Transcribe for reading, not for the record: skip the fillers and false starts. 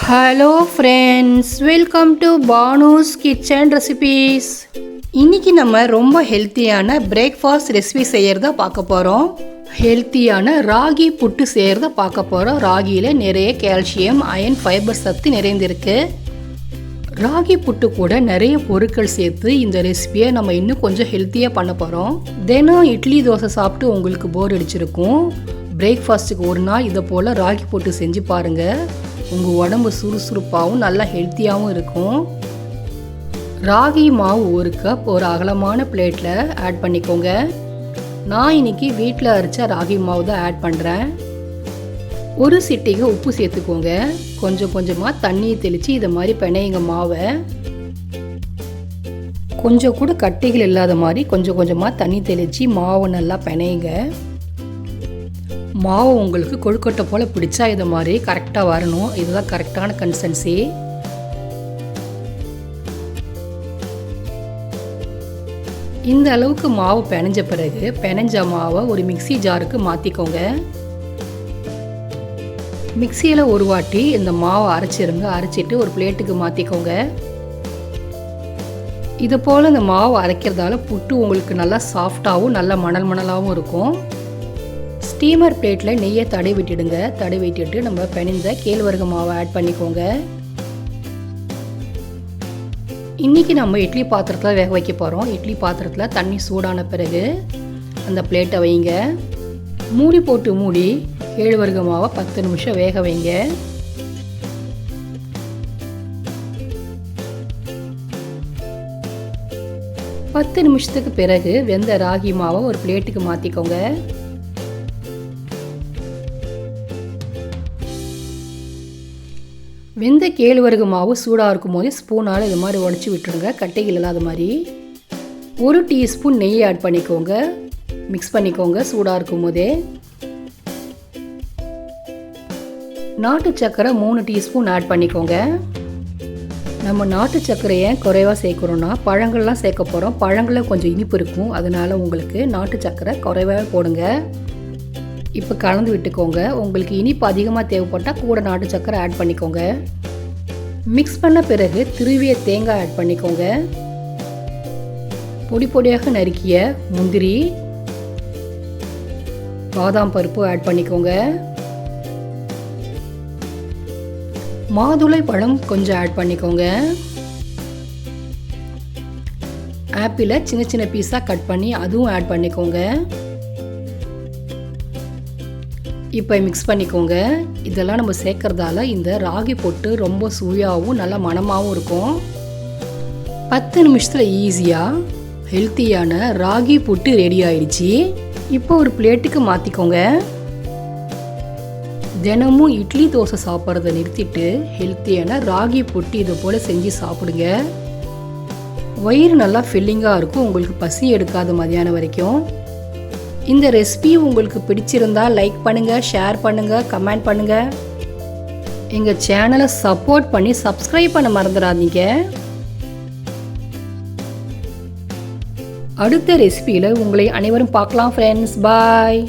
Hello friends, welcome to Banu's kitchen recipes. இன்றைக்கி நம்ம ரொம்ப ஹெல்த்தியான பிரேக்ஃபாஸ்ட் ரெசிபி செய்கிறத பார்க்க போகிறோம். ஹெல்த்தியான ராகி புட்டு செய்கிறத பார்க்க போகிறோம். ராகியில் நிறைய கால்சியம், அயன், ஃபைபர் சத்து நிறைந்திருக்கு. ராகி புட்டு கூட நிறைய பொருட்கள் சேர்த்து இந்த ரெசிபியை நம்ம இன்னும் கொஞ்சம் ஹெல்த்தியாக பண்ண போகிறோம். தினம் இட்லி தோசை சாப்பிட்டு உங்களுக்கு போர் அடிச்சிருக்கும். பிரேக்ஃபாஸ்ட்டுக்கு ஒரு நாள் இதை போல் ராகி புட்டு செஞ்சு பாருங்கள். உங்கள் உடம்பு சுறுசுறுப்பாகவும் நல்லா ஹெல்த்தியாகவும் இருக்கும். ராகி மாவு ஒரு கப் ஒரு அகலமான பிளேட்டில் ஆட் பண்ணிக்கோங்க. நான் இன்றைக்கி வீட்டில் அரைச்ச ராகி மாவு தான் ஆட் பண்ணுறேன். ஒரு சிட்டிகை உப்பு சேர்த்துக்கோங்க. கொஞ்சம் கொஞ்சமாக தண்ணியை தெளித்து இதை மாதிரி பிணையுங்க மாவை. கொஞ்சம் கூட கட்டிகள் இல்லாத மாதிரி கொஞ்சம் கொஞ்சமாக தண்ணி தெளித்து மாவை நல்லா பிணையுங்க. மாவு உங்களுக்கு கொழுக்கட்டை போல் பிடிச்சா இதை மாதிரி கரெக்டாக வரணும். இதுதான் கரெக்டான கன்சிஸ்டன்சி. இந்த அளவுக்கு மாவு பிணைஞ்ச பிறகு பிணைஞ்ச மாவை ஒரு மிக்ஸி ஜாருக்கு மாற்றிக்கோங்க. மிக்சியில் ஒரு வாட்டி இந்த மாவை அரைச்சிருங்க. அரைச்சிட்டு ஒரு பிளேட்டுக்கு மாற்றிக்கோங்க. இது போல் இந்த மாவு அரைக்கிறதால புட்டு உங்களுக்கு நல்லா சாஃப்டாகவும் நல்லா மணல் மணலாகவும் இருக்கும். ஸ்டீமர் பிளேட்டில் நெய்யை தடவி விட்டுடுங்க. தடவி விட்டுட்டு நம்ம பிணைந்த கேழ்வரகு மாவை ஆட் பண்ணிக்கோங்க. இன்றைக்கி நம்ம இட்லி பாத்திரத்தில் வேக வைக்க போகிறோம். இட்லி பாத்திரத்தில் தண்ணி சூடான பிறகு அந்த பிளேட்டை வைங்க. மூடி போட்டு மூடி கேழ்வரகு மாவை 10 நிமிஷம் வேக வைங்க. பத்து நிமிஷத்துக்கு பிறகு வெந்த ராகி மாவை ஒரு பிளேட்டுக்கு மாற்றிக்கோங்க. வெந்த கேழ்வரகு மாவு சூடாக இருக்கும் போது ஸ்பூனால் இது மாதிரி உடச்சி விட்டுருங்க. கட்டைகள் இல்லாத மாதிரி. 1 டீஸ்பூன் நெய் ஆட் பண்ணிக்கோங்க. மிக்ஸ் பண்ணிக்கோங்க சூடாக இருக்கும் போதே. நாட்டு சர்க்கரை 3 டீஸ்பூன் ஆட் பண்ணிக்கோங்க. நம்ம நாட்டு சர்க்கரையை குறைவாக சேர்க்குறோன்னா பழங்கள்லாம் சேர்க்க போகிறோம். பழங்களில் கொஞ்சம் இனிப்பு இருக்கும். அதனால் உங்களுக்கு நாட்டு சர்க்கரை குறைவாக போடுங்க. இப்போ கலந்து விட்டுக்கோங்க. உங்களுக்கு இனிப்பு அதிகமாக தேவைப்பட்டால் கூட நாட்டு சர்க்கரை ஆட் பண்ணிக்கோங்க. மிக்ஸ் பண்ண பிறகு திருவிய தேங்காய் ஆட் பண்ணிக்கோங்க. பொடி பொடியாக நறுக்கிய முந்திரி, பாதாம் பருப்பு ஆட் பண்ணிக்கோங்க. மாதுளை பழம் கொஞ்சம் ஆட் பண்ணிக்கோங்க. ஆப்பிளை சின்ன சின்ன பீஸாக கட் பண்ணி அதுவும் ஆட் பண்ணிக்கோங்க. இப்போ மிக்ஸ் பண்ணிக்கோங்க. இதெல்லாம் நம்ம சேர்க்கறதால இந்த ராகி புட்டு ரொம்ப சுவையாகவும் நல்லா மணமாகவும் இருக்கும். 10 நிமிஷத்தில் ஈஸியாக ஹெல்த்தியான ராகி புட்டு ரெடி ஆயிடுச்சு. இப்போ ஒரு பிளேட்டுக்கு மாற்றிக்கோங்க. தினமும் இட்லி தோசை சாப்பிட்றத நிறுத்திட்டு ஹெல்த்தியான ராகி புட்டு இதை போல் செஞ்சு சாப்பிடுங்க. வயிறு நல்லா ஃபில்லிங்காக இருக்கும். உங்களுக்கு பசி எடுக்காத மதியானம் வரைக்கும். இந்த ரெசிபி உங்களுக்கு பிடிச்சிருந்தா லைக் பண்ணுங்கள், ஷேர் பண்ணுங்கள், கமெண்ட் பண்ணுங்கள். எங்கள் சேனலை சப்போர்ட் பண்ணி சப்ஸ்கிரைப் பண்ண மறந்துடாதீங்க. அடுத்த ரெசிபியில் உங்களை அனைவரும் பார்க்கலாம் ஃப்ரெண்ட்ஸ். பாய்.